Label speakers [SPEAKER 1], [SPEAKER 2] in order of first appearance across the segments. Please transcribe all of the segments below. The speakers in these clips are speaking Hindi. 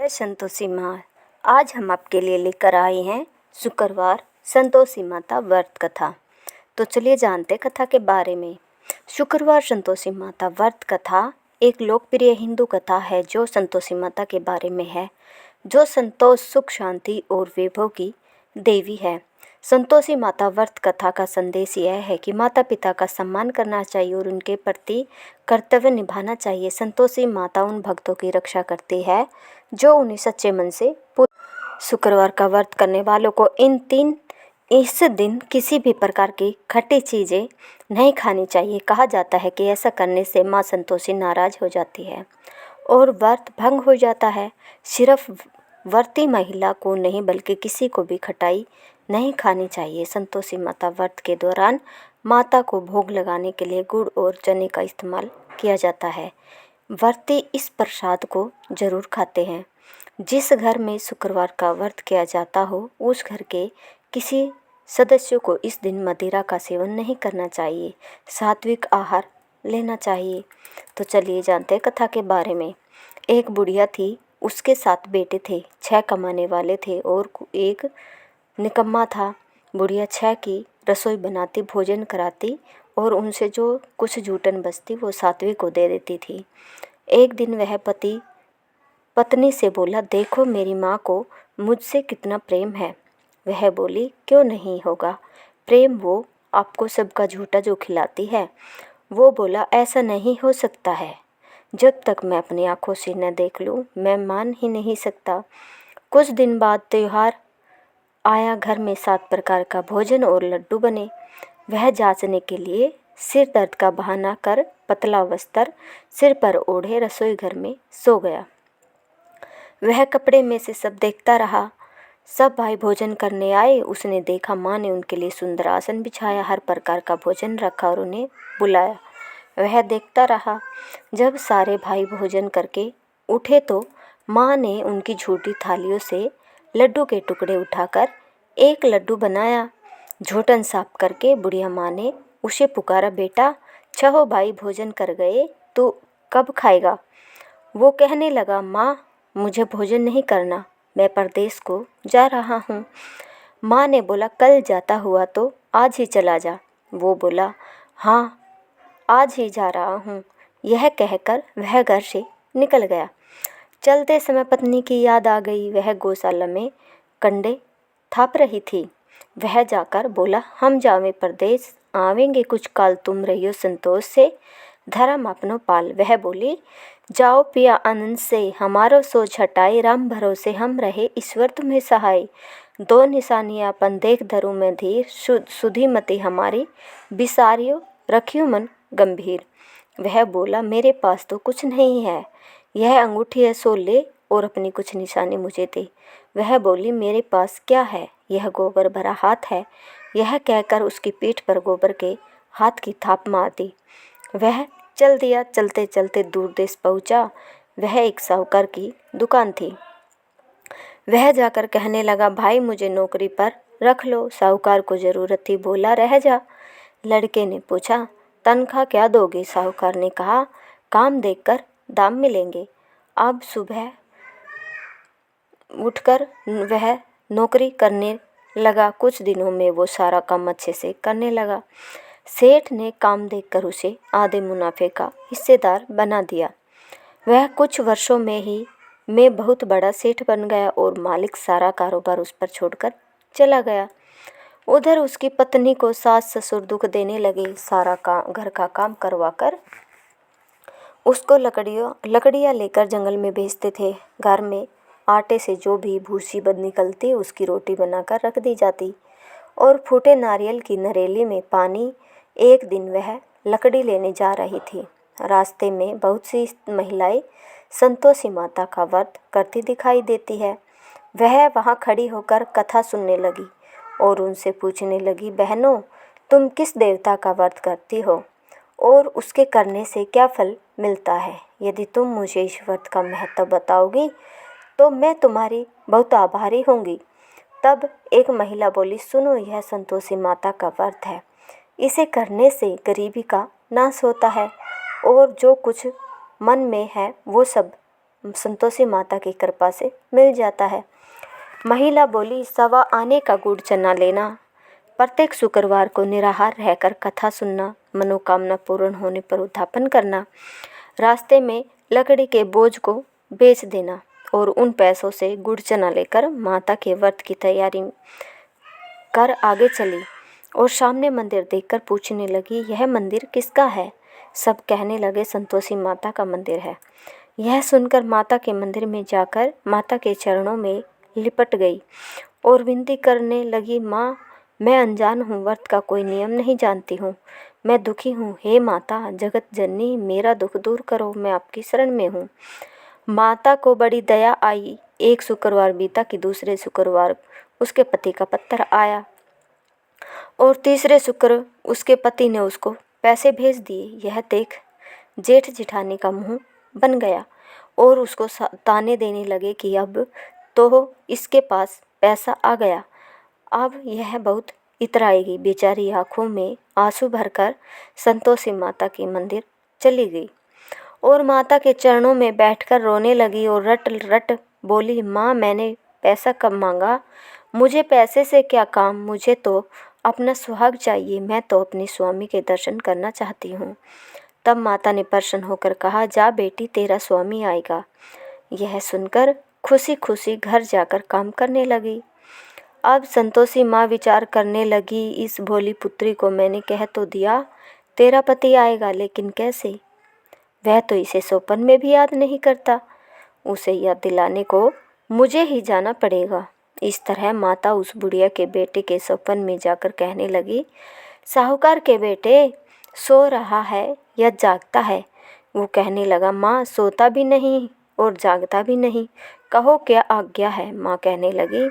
[SPEAKER 1] जय संतोषी माँ। आज हम आपके लिए लेकर आए हैं शुक्रवार संतोषी माता व्रत कथा। तो चलिए जानते कथा के बारे में। शुक्रवार संतोषी माता व्रत कथा एक लोकप्रिय हिंदू कथा है जो संतोषी माता के बारे में है, जो संतोष, सुख, शांति और वैभव की देवी है। संतोषी माता व्रत कथा का संदेश यह है कि माता पिता का सम्मान करना चाहिए और उनके प्रति कर्तव्य निभाना चाहिए। संतोषी माता उन भक्तों की रक्षा करती है जो उन्हें सच्चे मन से शुक्रवार का व्रत करने वालों को इस दिन किसी भी प्रकार की खट्टी चीज़ें नहीं खानी चाहिए। कहा जाता है कि ऐसा करने से माँ संतोषी नाराज हो जाती है और व्रत भंग हो जाता है। सिर्फ व्रती महिला को नहीं बल्कि किसी को भी खटाई नहीं खानी चाहिए। संतोषी माता व्रत के दौरान माता को भोग लगाने के लिए गुड़ और चने का इस्तेमाल किया जाता है। व्रती इस प्रसाद को जरूर खाते हैं। जिस घर में शुक्रवार का व्रत किया जाता हो उस घर के किसी सदस्यों को इस दिन मदिरा का सेवन नहीं करना चाहिए, सात्विक आहार लेना चाहिए। तो चलिए जानते हैं कथा के बारे में। एक बुढ़िया थी, उसके 7 बेटे थे। 6 कमाने वाले थे और एक निकम्मा था। बुढ़िया 6 की रसोई बनाती, भोजन कराती और उनसे जो कुछ जूठन बचती वो सात्विक को दे देती थी। एक दिन वह पत्नी से बोला, देखो मेरी माँ को मुझसे कितना प्रेम है। वह बोली, क्यों नहीं होगा प्रेम, वो आपको सबका झूठा जो खिलाती है। वो बोला, ऐसा नहीं हो सकता है, जब तक मैं अपनी आंखों से न देख लूँ मैं मान ही नहीं सकता। कुछ दिन बाद त्योहार आया। घर में 7 प्रकार का भोजन और लड्डू बने। वह जांचने के लिए सिर दर्द का बहाना कर पतला वस्त्र सिर पर ओढ़े रसोई घर में सो गया। वह कपड़े में से सब देखता रहा। सब भाई भोजन करने आए। उसने देखा माँ ने उनके लिए सुंदर आसन बिछाया, हर प्रकार का भोजन रखा और उन्हें बुलाया। वह देखता रहा। जब सारे भाई भोजन करके उठे तो माँ ने उनकी झूठी थालियों से लड्डू के टुकड़े उठाकर एक लड्डू बनाया। झूठन साफ करके बुढ़िया माँ ने उसे पुकारा, बेटा 6 भाई भोजन कर गए, तू कब खाएगा? वो कहने लगा, माँ मुझे भोजन नहीं करना, मैं परदेश को जा रहा हूँ। माँ ने बोला, कल जाता हुआ तो आज ही चला जा। वो बोला, हाँ आज ही जा रहा हूँ। यह कहकर वह घर से निकल गया। चलते समय पत्नी की याद आ गई। वह गौशाला में कंडे थाप रही थी। वह जाकर बोला, हम जावे परदेश, आवेंगे कुछ काल, तुम रहियो संतोष से, धर्म अपनो पाल। वह बोली, जाओ पिया आनंद से, हमारो सोच हटाई, राम भरोसे हम रहे, ईश्वर तुम्हें सहाय। 2 निशानियाँ अपन देख धरू में धीर, सुधी मति हमारी, बिसारियो रखियो मन गंभीर। वह बोला, मेरे पास तो कुछ नहीं है, यह अंगूठी है सो ले और अपनी कुछ निशानी मुझे दे। वह बोली, मेरे पास क्या है, यह गोबर भरा हाथ है। यह कहकर उसकी पीठ पर गोबर के हाथ की थाप मार दी। वह चल दिया। चलते चलते दूर देश पहुंचा। वह एक साहूकार की दुकान थी। वह जाकर कहने लगा, भाई मुझे नौकरी पर रख लो। साहूकार को ज़रूरत थी, बोला, रह जा। लड़के ने पूछा, तनख्वाह क्या दोगे? साहूकार ने कहा, काम देखकर दाम मिलेंगे। अब सुबह उठकर वह नौकरी करने लगा। कुछ दिनों में वो सारा काम अच्छे से करने लगा। सेठ ने काम देखकर उसे आधे मुनाफे का हिस्सेदार बना दिया। वह कुछ वर्षों में बहुत बड़ा सेठ बन गया और मालिक सारा कारोबार उस पर छोड़कर चला गया। उधर उसकी पत्नी को सास ससुर दुख देने लगे। सारा घर का काम करवाकर उसको लकड़ियाँ लेकर जंगल में भेजते थे। घर में आटे से जो भी भूसी बद निकलती उसकी रोटी बनाकर रख दी जाती और फूटे नारियल की नरेली में पानी। एक दिन वह लकड़ी लेने जा रही थी। रास्ते में बहुत सी महिलाएं संतोषी माता का व्रत करती दिखाई देती है। वह वहां खड़ी होकर कथा सुनने लगी और उनसे पूछने लगी, बहनों तुम किस देवता का व्रत करती हो और उसके करने से क्या फल मिलता है? यदि तुम मुझे इस व्रत का महत्व बताओगी तो मैं तुम्हारी बहुत आभारी होंगी। तब एक महिला बोली, सुनो यह संतोषी माता का व्रत है, इसे करने से गरीबी का नाश होता है और जो कुछ मन में है वो सब संतोषी माता की कृपा से मिल जाता है। महिला बोली, 1.25 आने का गुड़ चना लेना, प्रत्येक शुक्रवार को निराहार रहकर कथा सुनना, मनोकामना पूर्ण होने पर उद्यापन करना, रास्ते में लकड़ी के बोझ को बेच देना और उन पैसों से गुड़ चना लेकर माता के व्रत की तैयारी कर आगे चली और सामने मंदिर देखकर पूछने लगी, यह मंदिर किसका है? सब कहने लगे, संतोषी माता का मंदिर है। यह सुनकर माता के मंदिर में जाकर माता के चरणों में लिपट गई और विनती करने लगी, माँ, मैं अनजान हूँ, व्रत का कोई नियम नहीं जानती हूँ, मैं दुखी हूँ। हे माता जगत जननी, मेरा दुख दूर करो, मैं आपकी शरण में हूँ। माता को बड़ी दया आई। एक शुक्रवार बीता कि दूसरे शुक्रवार उसके पति का पत्र आया और तीसरे शुक्र उसके पति ने उसको पैसे भेज दिए। यह देख जेठ जिठानी का मुंह बन गया और उसको ताने देने लगे कि अब तो इसके पास पैसा आ गया, अब यह बहुत इतराएगी। बेचारी आँखों में आंसू भरकर संतोषी माता के मंदिर चली गई और माता के चरणों में बैठकर रोने लगी और रट रट बोली, माँ, मैंने पैसा कब मांगा? मुझे पैसे से क्या काम, मुझे तो अपना सुहाग चाहिए, मैं तो अपने स्वामी के दर्शन करना चाहती हूँ। तब माता ने प्रसन्न होकर कहा, जा बेटी, तेरा स्वामी आएगा। यह सुनकर खुशी खुशी घर जाकर काम करने लगी। अब संतोषी माँ विचार करने लगी, इस भोली पुत्री को मैंने कह तो दिया तेरा पति आएगा, लेकिन कैसे? वह तो इसे सौपन में भी याद नहीं करता, उसे याद दिलाने को मुझे ही जाना पड़ेगा। इस तरह माता उस बुढ़िया के बेटे के सौपन में जाकर कहने लगी, साहूकार के बेटे, सो रहा है या जागता है? वो कहने लगा, माँ, सोता भी नहीं और जागता भी नहीं, कहो क्या आज्ञा है? माँ कहने लगी,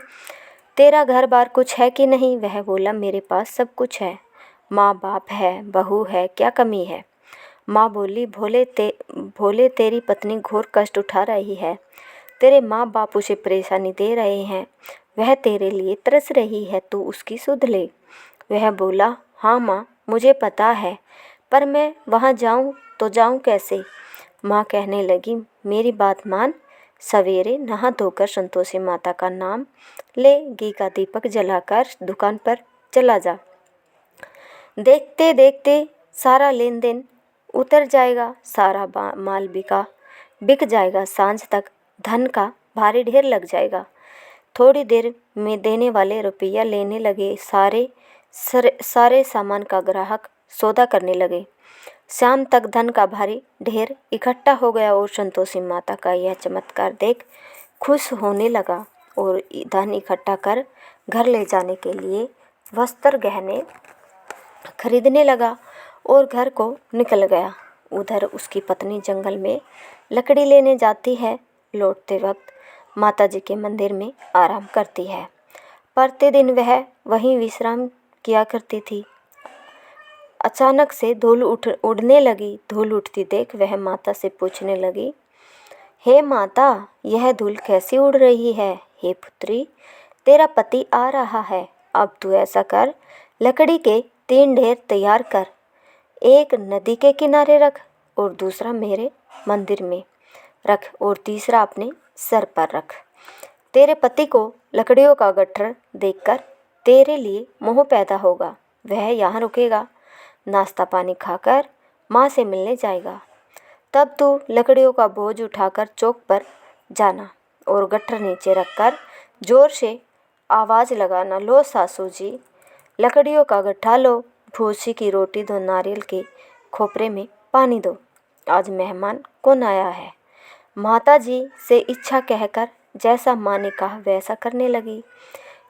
[SPEAKER 1] तेरा घर बार कुछ है कि नहीं? वह बोला, मेरे पास सब कुछ है, माँ बाप है, बहू है, क्या कमी है? माँ बोली, भोले तेरी पत्नी घोर कष्ट उठा रही है, तेरे माँ बाप उसे परेशानी दे रहे हैं, वह तेरे लिए तरस रही है, तू उसकी सुध ले। वह बोला, हाँ माँ, मुझे पता है, पर मैं वहाँ जाऊँ तो जाऊँ कैसे? माँ कहने लगी, मेरी बात मान, सवेरे नहा धोकर संतोषी माता का नाम ले, घी का दीपक जलाकर दुकान पर चला जा। देखते देखते सारा लेन देन उतर जाएगा, सारा माल बिक जाएगा, सांझ तक धन का भारी ढेर लग जाएगा। थोड़ी देर में देने वाले रुपया लेने लगे, सारे सामान का ग्राहक सौदा करने लगे। शाम तक धन का भारी ढेर इकट्ठा हो गया और संतोषी माता का यह चमत्कार देख खुश होने लगा और धन इकट्ठा कर घर ले जाने के लिए वस्त्र गहने खरीदने लगा और घर को निकल गया। उधर उसकी पत्नी जंगल में लकड़ी लेने जाती है, लौटते वक्त माता जी के मंदिर में आराम करती है। प्रतिदिन वह वहीं विश्राम किया करती थी। अचानक से धूल उड़ने लगी। धूल उठती देख वह माता से पूछने लगी, हे माता, यह धूल कैसी उड़ रही है? हे पुत्री, तेरा पति आ रहा है, अब तू ऐसा कर, लकड़ी के 3 ढेर तैयार कर, एक नदी के किनारे रख और दूसरा मेरे मंदिर में रख और तीसरा अपने सर पर रख। तेरे पति को लकड़ियों का गट्ठर देखकर तेरे लिए मोह पैदा होगा, वह यहाँ रुकेगा, नाश्ता पानी खाकर माँ से मिलने जाएगा। तब तू लकड़ियों का बोझ उठाकर चौक पर जाना और गट्ठर नीचे रखकर जोर से आवाज़ लगाना, लो सासू जी, लकड़ियों का गट्ठा लो, भूसी की रोटी दो, नारियल के खोपरे में पानी दो, आज मेहमान कौन आया है? माता जी से इच्छा कहकर जैसा माँ ने कहा वैसा करने लगी।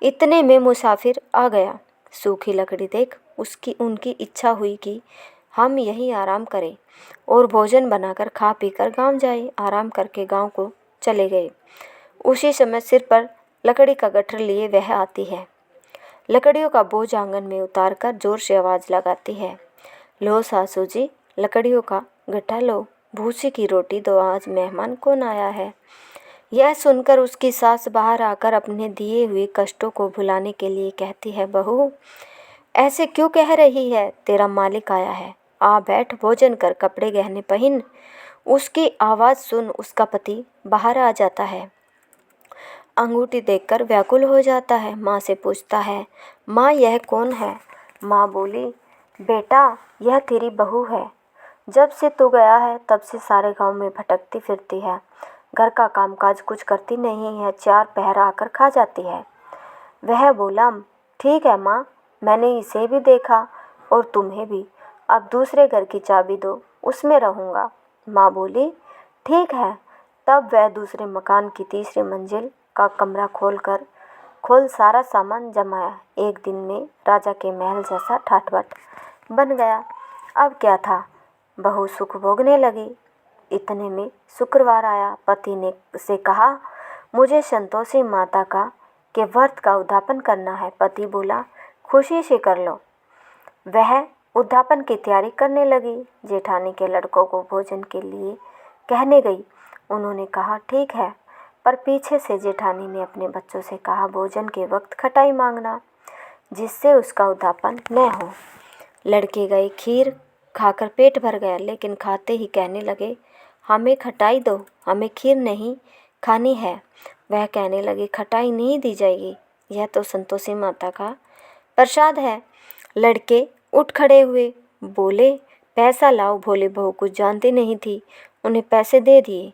[SPEAKER 1] इतने में मुसाफिर आ गया। सूखी लकड़ी देख उनकी इच्छा हुई कि हम यहीं आराम करें और भोजन बनाकर खा पीकर गांव जाए। आराम करके गांव को चले गए। उसी समय सिर पर लकड़ी का गट्ठर लिए वह आती है। लकड़ियों का बोझ आंगन में उतारकर जोर से आवाज़ लगाती है, लो सासू जी, लकड़ियों का गट्ठा लो, भूसी की रोटी दो, आज मेहमान कौन आया है? यह सुनकर उसकी सास बाहर आकर अपने दिए हुए कष्टों को भुलाने के लिए कहती है, बहू, ऐसे क्यों कह रही है? तेरा मालिक आया है, आ बैठ, भोजन कर, कपड़े गहने पहन। उसकी आवाज़ सुन उसका पति बाहर आ जाता है। अंगूठी देखकर व्याकुल हो जाता है। माँ से पूछता है, माँ यह कौन है? माँ बोली, बेटा यह तेरी बहू है। जब से तू गया है तब से सारे गांव में भटकती फिरती है। घर का कामकाज कुछ करती नहीं है, 4 पहर आकर खा जाती है। वह बोला, ठीक है माँ, मैंने इसे भी देखा और तुम्हें भी। अब दूसरे घर की चाबी दो, उसमें रहूँगा। माँ बोली, ठीक है। तब वह दूसरे मकान की तीसरी मंजिल का कमरा खोल सारा सामान जमाया। एक दिन में राजा के महल जैसा ठाट-बाट बन गया। अब क्या था, बहू सुख भोगने लगी। इतने में शुक्रवार आया। पति ने से कहा, मुझे संतोषी माता के व्रत का उद्यापन करना है। पति बोला, खुशी से कर लो। वह उद्यापन की तैयारी करने लगी। जेठानी के लड़कों को भोजन के लिए कहने गई। उन्होंने कहा, ठीक है, पर पीछे से जेठानी ने अपने बच्चों से कहा, भोजन के वक्त खटाई मांगना, जिससे उसका उद्यापन न हो। लड़के गए। खीर खाकर पेट भर गया, लेकिन खाते ही कहने लगे, हमें खटाई दो, हमें खीर नहीं खानी है। वह कहने लगी, खटाई नहीं दी जाएगी, यह तो संतोषी माता का प्रसाद है। लड़के उठ खड़े हुए, बोले, पैसा लाओ। भोली बहू कुछ जानती नहीं थी, उन्हें पैसे दे दिए।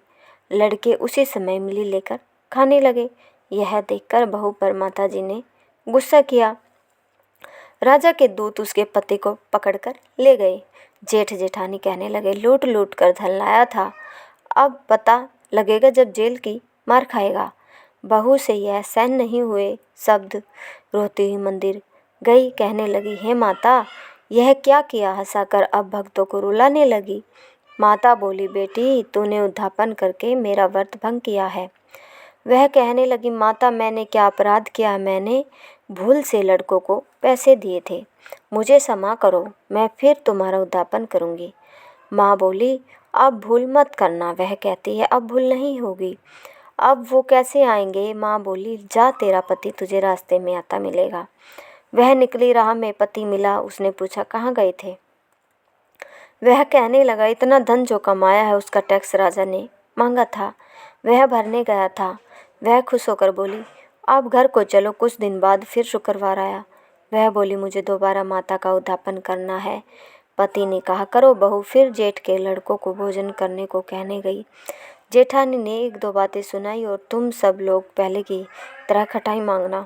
[SPEAKER 1] लड़के उसी समय मिली लेकर खाने लगे। यह देखकर बहू पर माताजी ने गुस्सा किया। राजा के दूत उसके पति को पकड़कर ले गए। जेठ जेठानी कहने लगे, लूट लूट कर धन लाया था, अब पता लगेगा जब जेल की मार खाएगा। बहू से यह सहन नहीं हुए शब्द रोती हुई मंदिर गई। कहने लगी, हे माता, यह क्या किया? हंसाकर अब भक्तों को रुलाने लगी। माता बोली, बेटी तूने उद्यापन करके मेरा व्रत भंग किया है। वह कहने लगी, माता मैंने क्या अपराध किया? मैंने भूल से लड़कों को पैसे दिए थे, मुझे क्षमा करो, मैं फिर तुम्हारा उद्यापन करूँगी। माँ बोली, अब भूल मत करना। वह कहती है, अब भूल नहीं होगी। अब वो कैसे आएंगे? माँ बोली, जा, तेरा पति तुझे रास्ते में आता मिलेगा। वह निकली, राह में पति मिला। उसने पूछा, कहाँ गए थे? वह कहने लगा, इतना धन जो कमाया है उसका टैक्स राजा ने मांगा था, वह भरने गया था। वह खुश होकर बोली, अब घर को चलो। कुछ दिन बाद फिर शुक्रवार आया। वह बोली, मुझे दोबारा माता का उद्यापन करना है। पति ने कहा, करो बहू। फिर जेठ के लड़कों को भोजन करने को कहने गई। जेठानी ने 1-2 बातें सुनाई और तुम सब लोग पहले की तरह खटाई मांगना।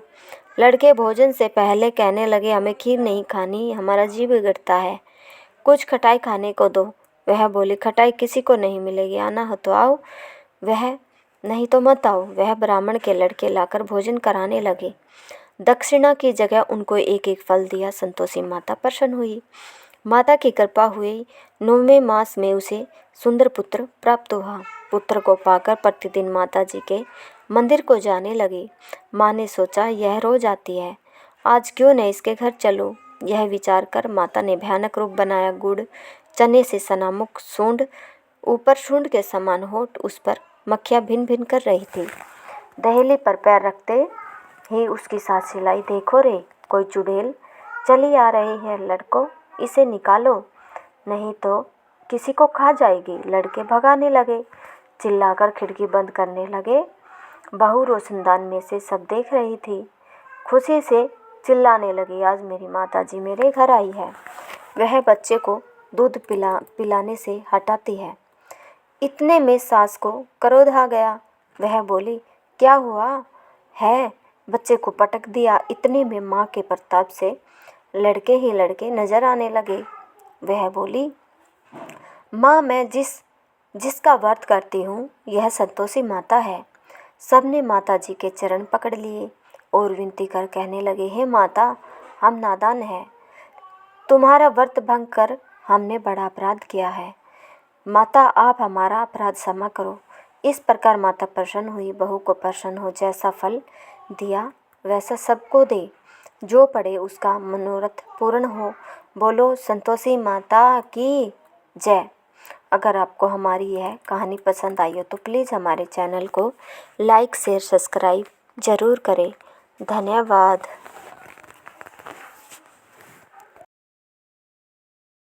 [SPEAKER 1] लड़के भोजन से पहले कहने लगे, हमें खीर नहीं खानी, हमारा जी बिगड़ता है, कुछ खटाई खाने को दो। वह बोली, खटाई किसी को नहीं मिलेगी, आना हो तो आओ, वह नहीं तो मत आओ। वह ब्राह्मण के लड़के लाकर भोजन कराने लगे। दक्षिणा की जगह उनको एक एक फल दिया। संतोषी माता प्रसन्न हुई। माता की कृपा हुई। 9वें मास में उसे सुंदर पुत्र प्राप्त हुआ। पुत्र को पाकर प्रतिदिन माता जी के मंदिर को जाने लगी। माँ ने सोचा, यह रोज आती है, आज क्यों न इसके घर चलो। यह विचार कर माता ने भयानक रूप बनाया। गुड़ चने से सना मुख, सूंड ऊपर सूंड के समान होठ, उस पर मक्खियाँ भिन भिन कर रही थी। दहेली पर पैर रखते ही उसकी सास चिल्लाई, देखो रे, कोई चुड़ैल चली आ रही है, लड़को इसे निकालो, नहीं तो किसी को खा जाएगी। लड़के भगाने लगे, चिल्लाकर खिड़की बंद करने लगे। बहू रोशनदान में से सब देख रही थी। खुशी से चिल्लाने लगी, आज मेरी माताजी मेरे घर आई है, वह बच्चे को दूध पिलाने से हटाती है। इतने में सास को क्रोध आ गया। वह बोली, क्या हुआ है? बच्चे को पटक दिया। इतने में माँ के प्रताप से लड़के ही लड़के नजर आने लगे। वह बोली, माँ मैं जिसका व्रत करती हूँ यह संतोषी माता है। सबने माता जी के चरण पकड़ लिए और विनती कर कहने लगे, हे माता, हम नादान हैं, तुम्हारा व्रत भंग कर हमने बड़ा अपराध किया है, माता आप हमारा अपराध क्षमा करो। इस प्रकार माता प्रसन्न हुई। बहू को प्रसन्न हो, जैसा फल दिया वैसा सबको दे, जो पड़े उसका मनोरथ पूर्ण हो। बोलो संतोषी माता की जय। अगर आपको हमारी यह कहानी पसंद आई हो तो प्लीज़ हमारे चैनल को लाइक शेयर सब्सक्राइब ज़रूर करें। धन्यवाद।